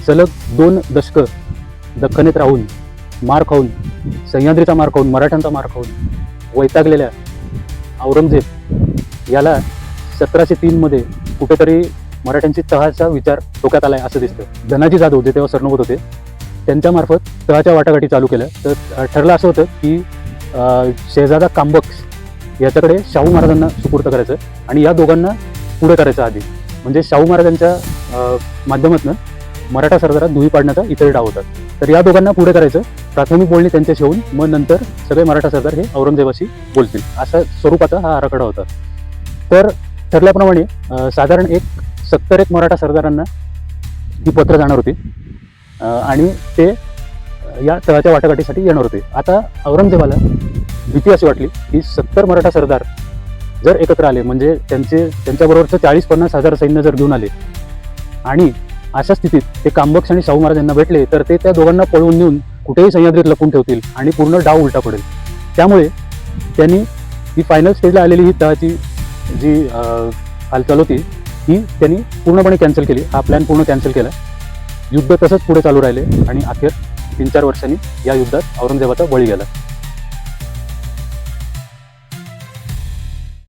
सलग 2 दशकं दख्खनेत राहून मार खाऊन, सह्याद्रीचा मार खाऊन, मराठ्यांचा मार खाऊन वैतागलेल्या औरंगजेब याला 1703 मध्ये कुठेतरी मराठ्यांची तहाचा विचार डोक्यात आलाय असं दिसतं. धनाजी जाधव जे तेव्हा सरनोबत होते, त्यांच्यामार्फत तहाच्या वाटाघाटी चालू केल्या. तर ठरलं असं होतं की शहजादा कांबक्स याच्याकडे शाहू महाराजांना सुपूर्द करायचं आणि या दोघांना पुढे करायचं आधी. म्हणजे शाहू महाराजांच्या माध्यमातून मराठा सरदारात दुही पाडण्याचा इतर डाव होता. तर या दोघांना पुढे करायचं, प्राथमिक बोलणी त्यांच्याशी होऊन मग नंतर सगळे मराठा सरदार हे औरंगजेबाशी बोलतील, अशा स्वरूपाचा हा आराखडा होता. तर ठरल्याप्रमाणे साधारण 70 मराठा सरदारांना ही पत्र जाणार होती आणि ते या तळाच्या वाटाघाटीसाठी येणार होते. आता औरंगजेबाला भीती अशी वाटली की 70 मराठा सरदार जर एकत्र आले, म्हणजे त्यांच्याबरोबरचं 40-50 हजार सैन्य जर घेऊन आले आणि अशा स्थितीत ते कांबक्स आणि शाहू महाराज यांना भेटले, तर ते त्या दोघांना पळवून नेऊन कुठेही सह्याद्रीत लपून ठेवतील आणि पूर्ण डाव उलटा पडेल. त्यामुळे त्यांनी ही फायनल स्टेजला आलेली ही तळाची जी हालचाल होती ही त्यांनी पूर्णपणे कॅन्सल केली. हा प्लॅन पूर्ण कॅन्सल केला. युद्ध तसंच पुढे चालू राहिले आणि अखेर 3-4 वर्षांनी या युद्धात औरंगजेबाचा बळी गेला.